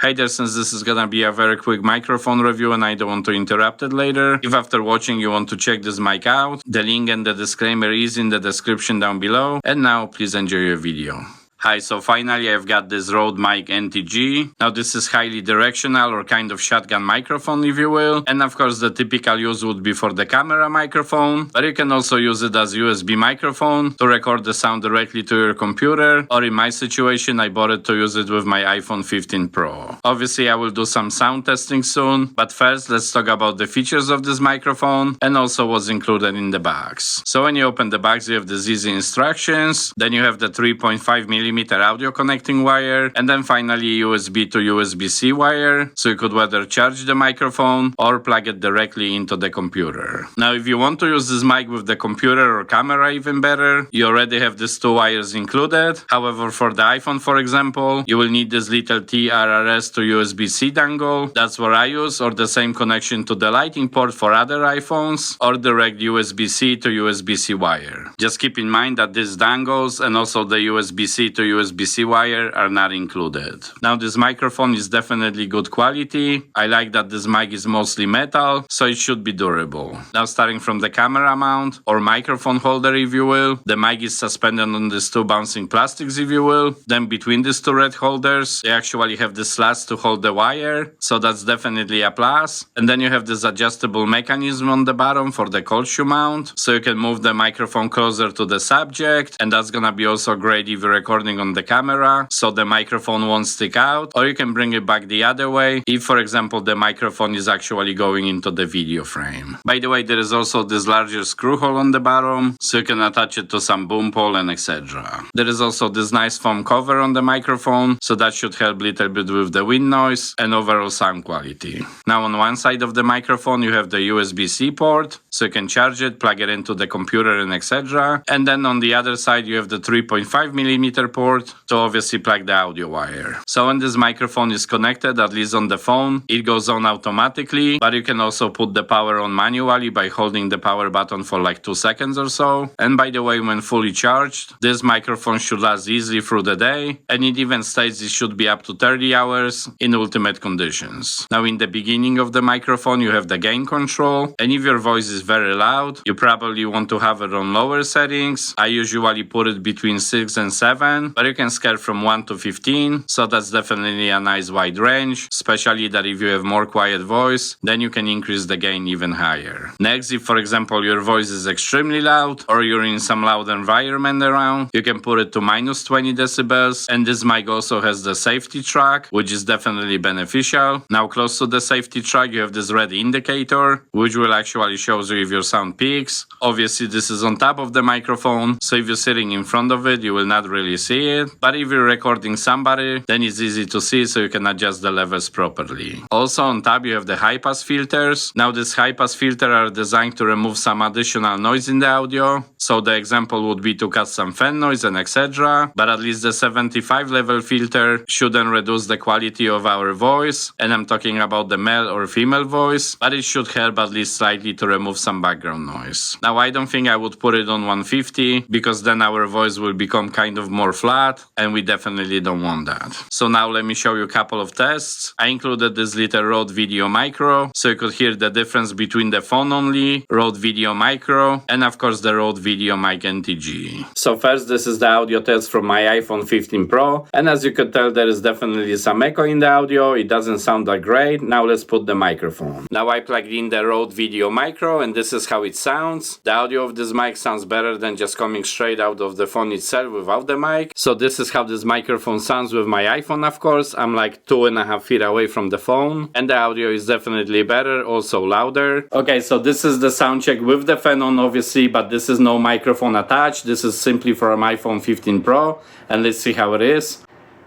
Hey there, since this is gonna be a very quick microphone review and I don't want to interrupt it later, if after watching you want to check this mic out, the link and the disclaimer is in the description down below, and now please enjoy your video. Hi, so finally I've got this Rode Mic NTG. Now this is highly directional or kind of shotgun microphone if you will. And of course the typical use would be for the camera microphone, but you can also use it as USB microphone to record the sound directly to your computer, or in my situation I bought it to use it with my iPhone 15 Pro. Obviously I will do some sound testing soon, but first let's talk about the features of this microphone and also what's included in the box. So when you open the box you have these easy instructions, then you have the 3.5mm audio connecting wire, and then finally USB to USB C wire, so you could whether charge the microphone or plug it directly into the computer. Now if you want to use this mic with the computer or camera even better, you already have these two wires included. However, for the iPhone for example, you will need this little TRRS to USB C dongle. That's what I use, or the same connection to the lightning port for other iPhones, or direct USB C to USB C wire. Just keep in mind that these dongles and also the USB C to USB C wire are not included. Now this microphone is definitely good quality. I like that this mic is mostly metal, so it should be durable. Now starting from the camera mount or microphone holder if you will, the mic is suspended on these two bouncing plastics if you will. Then between these two red holders, they actually have the slats to hold the wire, so that's definitely a plus. And then you have this adjustable mechanism on the bottom for the cold shoe mount, so you can move the microphone closer to the subject, and that's gonna be also great if you're recording on the camera, so the microphone won't stick out, or you can bring it back the other way if for example the microphone is actually going into the video frame. By the way, there is also this larger screw hole on the bottom, so you can attach it to some boom pole and etc. There is also this nice foam cover on the microphone, so that should help a little bit with the wind noise and overall sound quality. Now on one side of the microphone you have the USB-C port, so you can charge it, plug it into the computer and etc. And then on the other side you have the 3.5mm port to obviously plug the audio wire. So when this microphone is connected, at least on the phone, it goes on automatically, but you can also put the power on manually by holding the power button for like 2 seconds or so. And by the way, when fully charged, this microphone should last easily through the day, and it even states it should be up to 30 hours in ultimate conditions. Now in the beginning of the microphone you have the gain control, and if your voice is very loud, you probably want to have it on lower settings. I usually put it between 6 and 7, but you can scale from 1 to 15, so that's definitely a nice wide range, especially that if you have more quiet voice, then you can increase the gain even higher. Next, if for example your voice is extremely loud or you're in some loud environment around, you can put it to minus 20 decibels, and this mic also has the safety track, which is definitely beneficial. Now close to the safety track you have this red indicator, which will actually show you if your sound peaks. Obviously this is on top of the microphone, so if you're sitting in front of it you will not really see it, but if you're recording somebody, then it's easy to see, so you can adjust the levels properly. Also on top you have the high pass filters. Now these high pass filters are designed to remove some additional noise in the audio, so the example would be to cut some fan noise and etc. But at least the 75 level filter shouldn't reduce the quality of our voice, and I'm talking about the male or female voice, but it should help at least slightly to remove some background noise. Now I don't think I would put it on 150, because then our voice will become kind of more flat, and we definitely don't want that. So now let me show you a couple of tests. I included this little Rode Video Micro, so you could hear the difference between the phone only, Rode Video Micro, and of course the Rode Video Mic NTG. So first, this is the audio test from my iPhone 15 Pro, and as you could tell there is definitely some echo in the audio. It doesn't sound that great. Now let's put the microphone. Now I plugged in the Rode Video Micro, and this is how it sounds. The audio of this mic sounds better than just coming straight out of the phone itself without the mic. So this is how this microphone sounds with my iPhone. Of course I'm like 2.5 feet away from the phone, and the audio is definitely better, also louder. Okay, so this is the sound check with the fan on obviously, but this is no microphone attached. This is simply for my iPhone 15 Pro, and let's see how it is.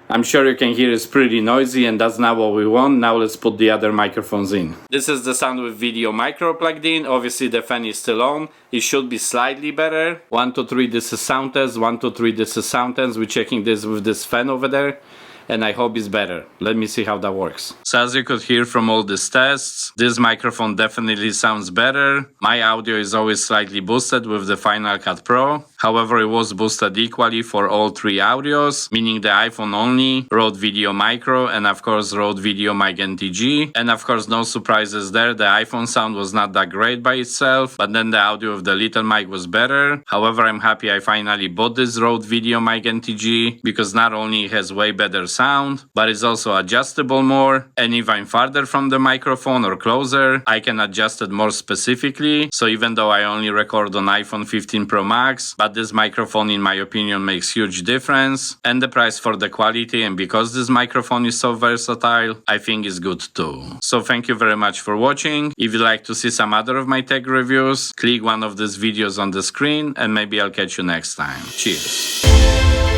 I'm sure you can hear it's pretty noisy, and that's not what we want. Now let's put the other microphones in. This is the sound with Video Micro plugged in. Obviously the fan is still on. It should be slightly better. 1, 2, 3, this is sound test. 1, 2, 3, this is sound test. We're checking this with this fan over there. and I hope it's better. Let me see how that works. So as you could hear from all these tests, this microphone definitely sounds better. My audio is always slightly boosted with the Final Cut Pro. However, it was boosted equally for all three audios, meaning the iPhone only, Rode Video Micro, and of course Rode Video Mic NTG. And of course, no surprises there, the iPhone sound was not that great by itself, but then the audio of the little mic was better. However, I'm happy I finally bought this Rode Video Mic NTG because not only it has way better sound, but it's also adjustable more, and if I'm farther from the microphone or closer, I can adjust it more specifically. So even though I only record on iPhone 15 Pro Max, but this microphone in my opinion makes huge difference, and the price for the quality, and because this microphone is so versatile, I think is good too. So thank you very much for watching. If you'd like to see some other of my tech reviews, click one of these videos on the screen and maybe I'll catch you next time. Cheers!